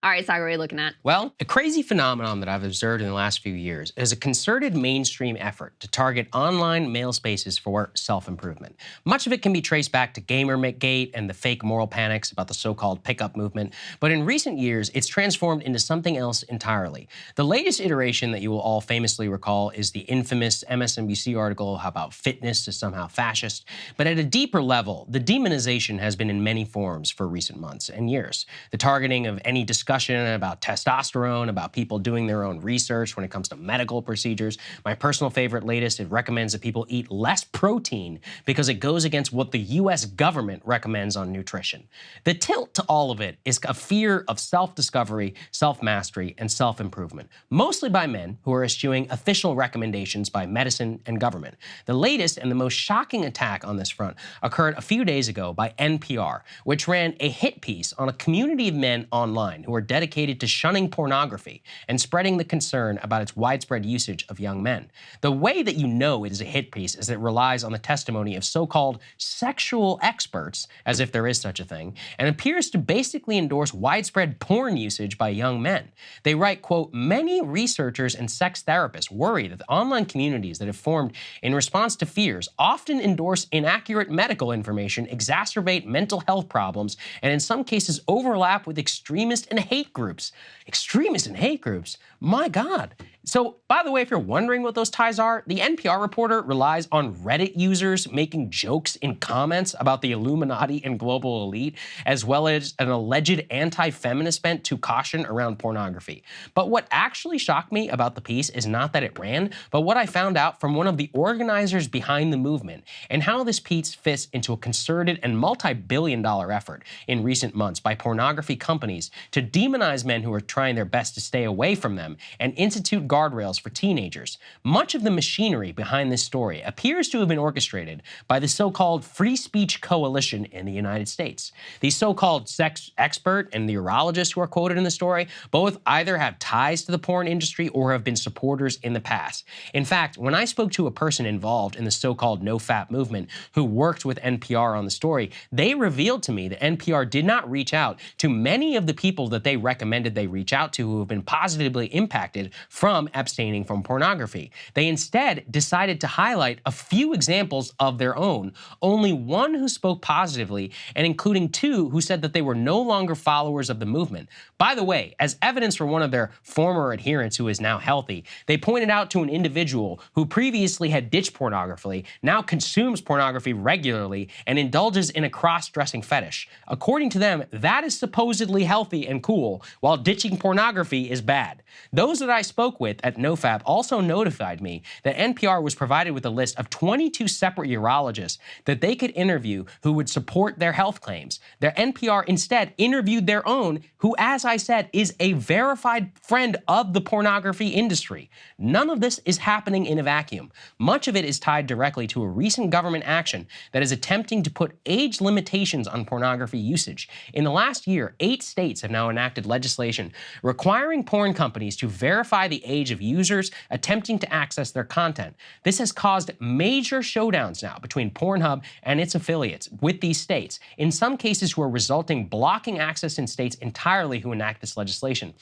All right, Saagar, what are you looking at? Well, a crazy phenomenon that I've observed in the last few years is a concerted mainstream effort to target online male spaces for self-improvement. Much of it can be traced back to Gamergate and the fake moral panics about the so-called pickup movement, but in recent years, it's transformed into something else entirely. The latest iteration that you will all famously recall is the infamous MSNBC article about fitness is somehow fascist, but at a deeper level, the demonization has been in many forms for recent months and years. The targeting of any discussion about testosterone, about people doing their own research when it comes to medical procedures. My personal favorite latest, it recommends that people eat less protein because it goes against what the US government recommends on nutrition. The tilt to all of it is a fear of self-discovery, self-mastery, and self-improvement, mostly by men who are eschewing official recommendations by medicine and government. The latest and the most shocking attack on this front occurred a few days ago by NPR, which ran a hit piece on a community of men online who are dedicated to shunning pornography and spreading the concern about its widespread usage of young men. The way that you know it is a hit piece is that it relies on the testimony of so-called sexual experts, as if there is such a thing, and appears to basically endorse widespread porn usage by young men. They write, quote, "Many researchers and sex therapists worry that the online communities that have formed in response to fears often endorse inaccurate medical information, exacerbate mental health problems, and in some cases overlap with extremist and hate groups." Extremists and hate groups? My God. So, by the way, if you're wondering what those ties are, the NPR reporter relies on Reddit users making jokes in comments about the Illuminati and global elite, as well as an alleged anti-feminist bent to caution around pornography. But what actually shocked me about the piece is not that it ran, but what I found out from one of the organizers behind the movement and how this piece fits into a concerted and multi-billion-dollar effort in recent months by pornography companies to demonize men who are trying their best to stay away from them and institute guardrails for teenagers. Much of the machinery behind this story appears to have been orchestrated by the so-called free speech coalition in the United States. These so-called sex expert and the urologist who are quoted in the story both either have ties to the porn industry or have been supporters in the past. In fact, when I spoke to a person involved in the so-called no Fap movement who worked with NPR on the story, they revealed to me that NPR did not reach out to many of the people that they recommended they reach out to who have been positively impacted from abstaining from pornography. They instead decided to highlight a few examples of their own, only one who spoke positively, and including two who said that they were no longer followers of the movement. By the way, as evidence for one of their former adherents who is now healthy, they pointed out to an individual who previously had ditched pornography, now consumes pornography regularly, and indulges in a cross-dressing fetish. According to them, that is supposedly healthy and cool, while ditching pornography is bad. Those that I spoke with at NoFap also notified me that NPR was provided with a list of 22 separate urologists that they could interview who would support their health claims. Their NPR instead interviewed their own, who, as I said, is a verified friend of the pornography industry. None of this is happening in a vacuum. Much of it is tied directly to a recent government action that is attempting to put age limitations on pornography usage. In the last year, 8 states have now enacted legislation requiring porn companies to verify the age of users attempting to access their content. This has caused major showdowns now between Pornhub and its affiliates with these states, in some cases who are resulting blocking access in states entirely who enact this legislation.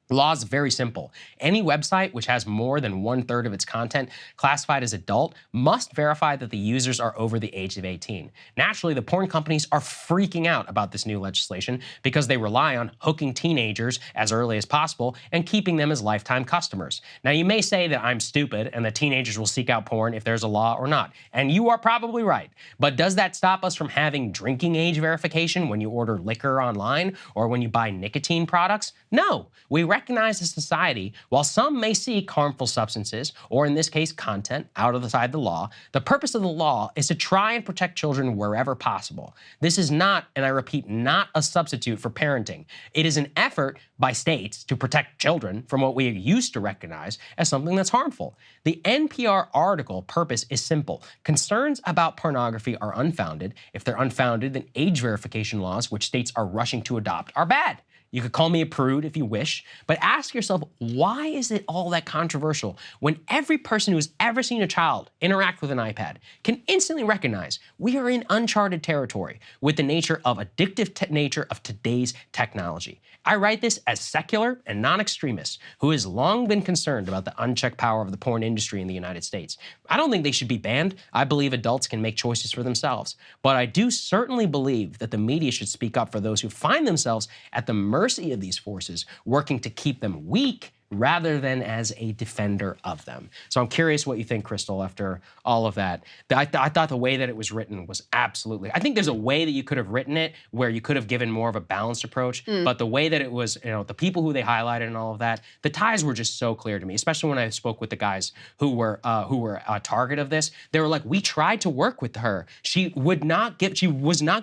The law is very simple. Any website which has more than 1/3 of its content classified as adult must verify that the users are over the age of 18. Naturally, the porn companies are freaking out about this new legislation because they rely on hooking teenagers as early as possible and keeping them as lifetime customers. Now, you may say that I'm stupid and that teenagers will seek out porn if there's a law or not, and you are probably right. But does that stop us from having drinking age verification when you order liquor online or when you buy nicotine products? No. We recognize as a society, while some may seek harmful substances, or in this case, content, outside the law, the purpose of the law is to try and protect children wherever possible. This is not, and I repeat, not a substitute for parenting. It is an effort by states to protect children from what we used to recognize as something that's harmful. The NPR article purpose is simple. Concerns about pornography are unfounded. If they're unfounded, then age verification laws, which states are rushing to adopt, are bad. You could call me a prude if you wish, but ask yourself, why is it all that controversial when every person who's ever seen a child interact with an iPad can instantly recognize we are in uncharted territory with the nature of addictive nature of today's technology? I write this as secular and non-extremist who has long been concerned about the unchecked power of the porn industry in the United States. I don't think they should be banned. I believe adults can make choices for themselves. But I do certainly believe that the media should speak up for those who find themselves at the mercy of these forces, working to keep them weak rather than as a defender of them. So I'm curious what you think, Krystal, after all of that. I thought the way that it was written was absolutely, I think there's a way that you could have written it where you could have given more of a balanced approach, but the way that it was, the people who they highlighted and all of that, the ties were just so clear to me, especially when I spoke with the guys who were a target of this. They were like, we tried to work with her. She was not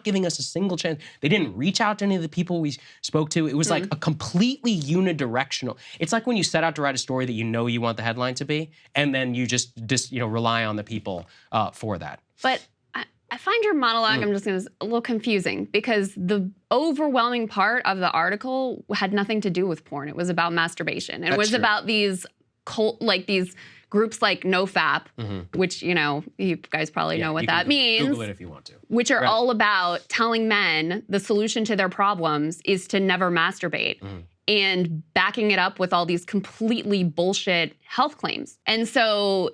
giving us a single chance. They didn't reach out to any of the people we spoke to. It was like a completely unidirectional. It's like when you set out to write a story that you want the headline to be, and then you just rely on the people for that. But I find your monologue, I'm just going to, a little confusing, because the overwhelming part of the article had nothing to do with porn. It was about masturbation. It was about these these groups like NoFap, which, you guys probably know what that means. Google it if you want to. Which are all about telling men the solution to their problems is to never masturbate. And backing it up with all these completely bullshit health claims. And so,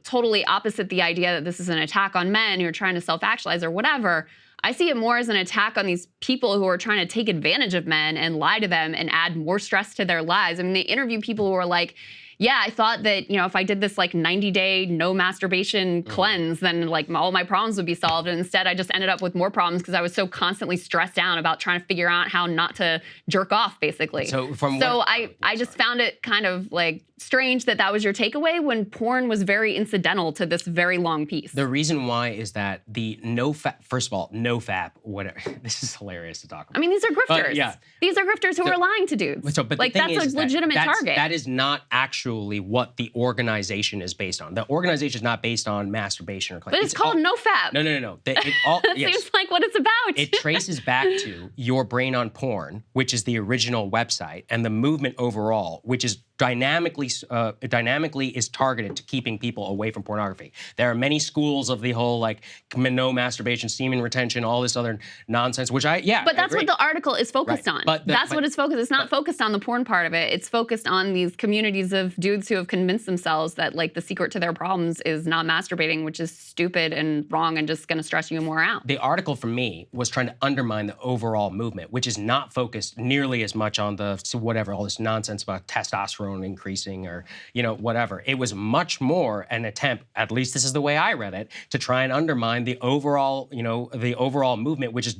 totally opposite the idea that this is an attack on men who are trying to self-actualize or whatever. I see it more as an attack on these people who are trying to take advantage of men and lie to them and add more stress to their lives. I mean, they interview people who are like, yeah, I thought that, if I did this 90-day no masturbation cleanse, then all my problems would be solved. And instead, I just ended up with more problems because I was so constantly stressed out about trying to figure out how not to jerk off, basically. So I just found it kind of strange that was your takeaway when porn was very incidental to this very long piece. The reason why is that the NoFap, first of all, NoFap, whatever. This is hilarious to talk about. I mean, these are grifters. These are grifters who are lying to dudes. But that's a legitimate target. That is not actually what the organization is based on. The organization is not based on masturbation or. But it's called NoFap. No. It seems like what it's about. It traces back to Your Brain on Porn, which is the original website, and the movement overall, which is dynamically is targeted to keeping people away from pornography. There are many schools of the whole no masturbation, semen retention, all this other nonsense, which But that's what the article is focused on. That's what it's focused. It's not focused on the porn part of it. It's focused on these communities of dudes who have convinced themselves that the secret to their problems is not masturbating, which is stupid and wrong and just going to stress you more out. The article for me was trying to undermine the overall movement, which is not focused nearly as much on all this nonsense about testosterone increasing or whatever. It was much more an attempt, at least this is the way I read it, to try and undermine the overall movement, which is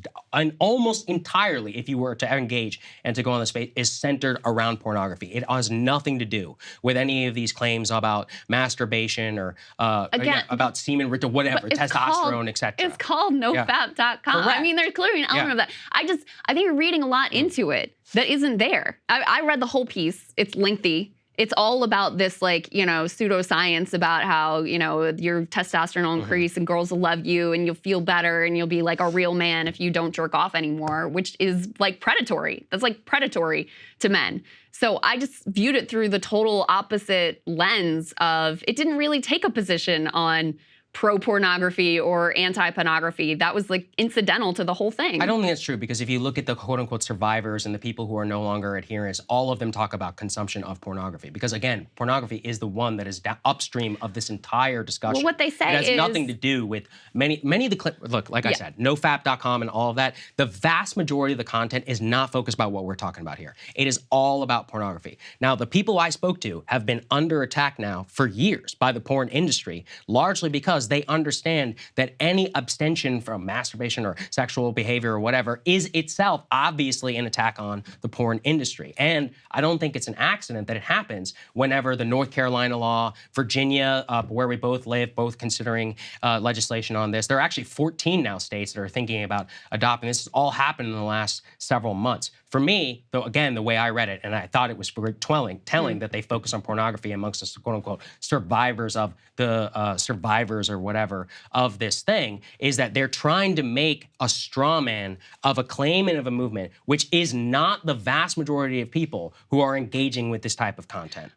almost entirely, if you were to engage and to go on the space, is centered around pornography. It has nothing to do with any of these claims about masturbation or about semen or whatever, testosterone, etc. It's called nofap.com. I mean, there's clearly an element of that. I think you're reading a lot into it that isn't there. I read the whole piece. It's lengthy. It's all about this pseudoscience about how, your testosterone will increase and girls will love you and you'll feel better and you'll be a real man if you don't jerk off anymore, which is predatory. That's predatory to men. So I just viewed it through the total opposite lens of it didn't really take a position on pro-pornography or anti-pornography. That was incidental to the whole thing. I don't think that's true, because if you look at the quote-unquote survivors and the people who are no longer adherents, all of them talk about consumption of pornography. Because again, pornography is the one that is upstream of this entire discussion. Well, what they say it has nothing to do with many of the look, like I said, nofap.com and all of that. The vast majority of the content is not focused about what we're talking about here. It is all about pornography. Now, the people I spoke to have been under attack now for years by the porn industry, largely because they understand that any abstention from masturbation or sexual behavior or whatever is itself obviously an attack on the porn industry. And I don't think it's an accident that it happens whenever the North Carolina law, Virginia, where we both live, both considering legislation on this. There are actually 14 now states that are thinking about adopting this. It's all happened in the last several months. for me, though, again, the way I read it, and I thought it was telling that they focus on pornography amongst the quote unquote survivors of the survivors or whatever of this thing, is that they're trying to make a straw man of a claim and of a movement, which is not the vast majority of people who are engaging with this type of content.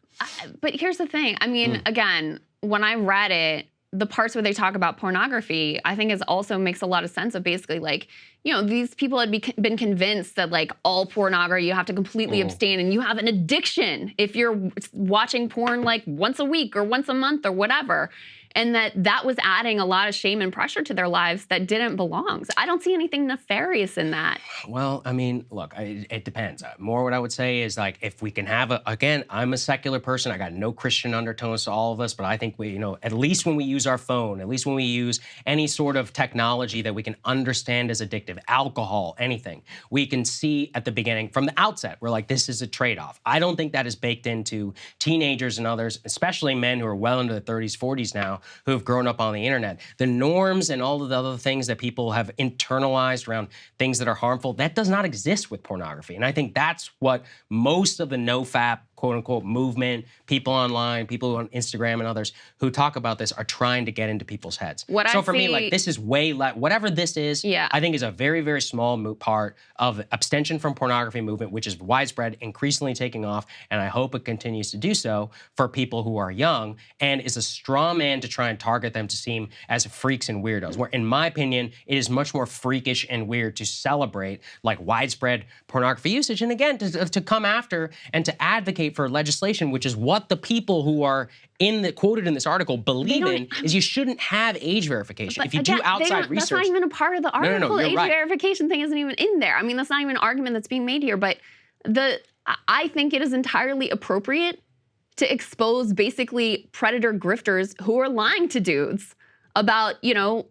But here's the thing. I mean, again, when I read it, the parts where they talk about pornography, I think is also makes a lot of sense of basically like, you know, these people had been convinced that like all pornography, you have to completely abstain and you have an addiction if you're watching porn like once a week or once a month or whatever. And that was adding a lot of shame and pressure to their lives that didn't belong. So I don't see anything nefarious in that. Well, I mean, look, it depends. More what I would say is like, if we can have again, I'm a secular person. I got no Christian undertones to all of us, but I think we, you know, at least when we use our phone, at least when we use any sort of technology that we can understand as addictive, alcohol, anything, we can see at the beginning from the outset, we're like, this is a trade-off. I don't think that is baked into teenagers and others, especially men who are well into their 30s, 40s now, who have grown up on the internet. The norms and all of the other things that people have internalized around things that are harmful, that does not exist with pornography. And I think that's what most of the no-fap, quote-unquote, movement, people online, people on Instagram and others who talk about this are trying to get into people's heads. So for me, like, this is way less, whatever this is, I think is a very, very small part of abstention from pornography movement, which is widespread, increasingly taking off, and I hope it continues to do so for people who are young, and is a straw man to try and target them to seem as freaks and weirdos, where in my opinion, it is much more freakish and weird to celebrate like widespread pornography usage, and again, to come after and to advocate for legislation, which is what the people who are quoted in this article believe in, is you shouldn't have age verification. If you do outside research. That's not even a part of the article. No, the age verification thing isn't even in there. I mean, that's not even an argument that's being made here, but I think it is entirely appropriate to expose basically predator grifters who are lying to dudes about, you know,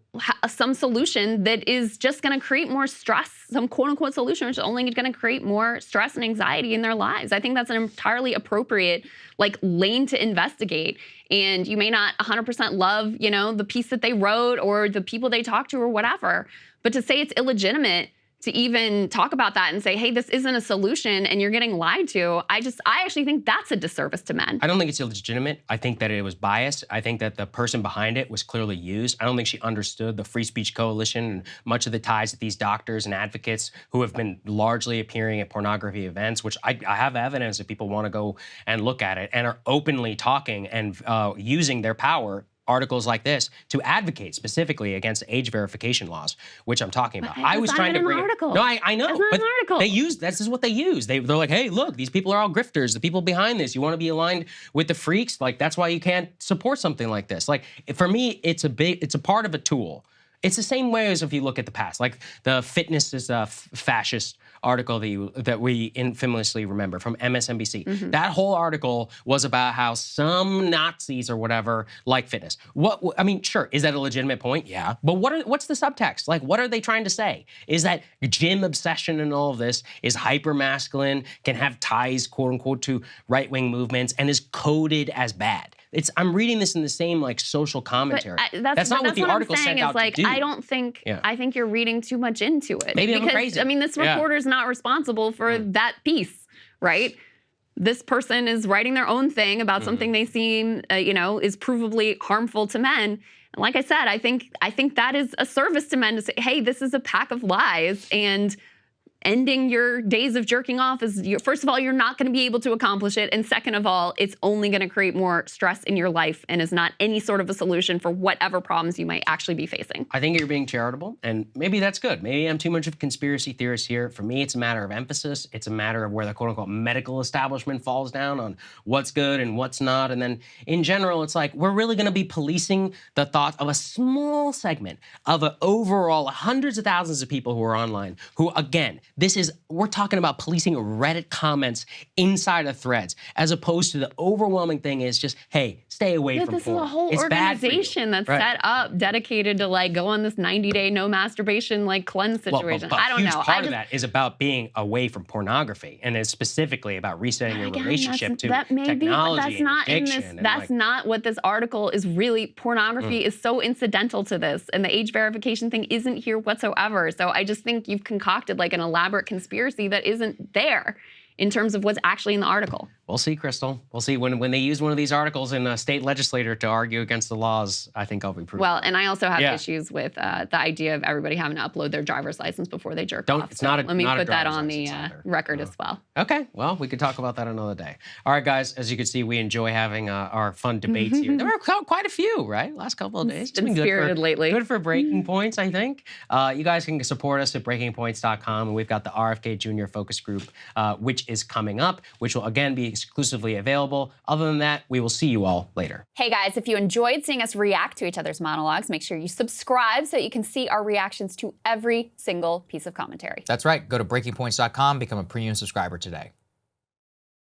some solution that is just going to create more stress, some quote-unquote solution which is only going to create more stress and anxiety in their lives. I think that's an entirely appropriate, like, lane to investigate. And you may not 100% love, you know, the piece that they wrote or the people they talked to or whatever, but to say it's illegitimate to even talk about that and say, hey, this isn't a solution and you're getting lied to, I actually think that's a disservice to men. I don't think it's illegitimate. I think that it was biased. I think that the person behind it was clearly used. I don't think she understood the Free Speech Coalition and much of the ties that these doctors and advocates who have been largely appearing at pornography events, which I have evidence if people want to go and look at it, and are openly talking and using their power, articles like this, to advocate specifically against age verification laws, which I'm talking about. I was trying to bring it. No, I know. That's not an article. They use, this is what they use. They're like, hey, look, these people are all grifters. The people behind this, you want to be aligned with the freaks? Like, that's why you can't support something like this. Like, for me, it's a part of a tool. It's the same way as if you look at the past, like the fitness is a fascist article that we infamously remember from MSNBC. That whole article was about how some Nazis or whatever like fitness. I mean, sure, is that a legitimate point? Yeah. But what's the subtext? Like, what are they trying to say? Is that gym obsession and all of this is hyper-masculine, can have ties, quote unquote, to right-wing movements, and is coded as bad? I'm reading this in the same like social commentary. That's not what the article set out to do. I don't think, I think you're reading too much into it. Maybe I'm crazy. I mean, this reporter's not responsible for that piece, right? This person is writing their own thing about something they seem, you know, is provably harmful to men. And like I said, I think that is a service to men to say, hey, this is a pack of lies, and ending your days of jerking off is, first of all, you're not going to be able to accomplish it. And second of all, it's only going to create more stress in your life and is not any sort of a solution for whatever problems you might actually be facing. I think you're being charitable, and maybe that's good. Maybe I'm too much of a conspiracy theorist here. For me, it's a matter of emphasis. It's a matter of where the quote-unquote medical establishment falls down on what's good and what's not. And then in general, it's like, we're really going to be policing the thought of a small segment of an overall hundreds of thousands of people who are online who, again, we're talking about policing Reddit comments inside of threads, as opposed to the overwhelming thing is just, hey, stay away from porn. This is a whole organization that's set up, dedicated to like go on this 90-day no masturbation like cleanse situation. But I don't know. A huge part of that is about being away from pornography, and it's specifically about resetting your relationship to technology and addiction. That's not what this article is really. Pornography is so incidental to this, and the age verification thing isn't here whatsoever. So I just think you've concocted like an elaborate elaborate conspiracy that isn't there in terms of what's actually in the article. We'll see, Krystal. We'll see. When they use one of these articles in a state legislature to argue against the laws, I think I'll be proven. Well, and I also have issues with the idea of everybody having to upload their driver's license before they jerk off. It's not a, let me not put that driver's on the license either. record as well. Okay, well, we could talk about that another day. All right, guys, as you can see, we enjoy having our fun debates here. There were quite a few, right? Last couple of days. It's been spirited lately. Good for Breaking Points, I think. You guys can support us at breakingpoints.com, and we've got the RFK Jr. focus group, which is coming up, which will, again, be exclusively available. Other than that, we will see you all later. Hey, guys, if you enjoyed seeing us react to each other's monologues, make sure you subscribe so that you can see our reactions to every single piece of commentary. That's right. Go to breakingpoints.com, become a premium subscriber today.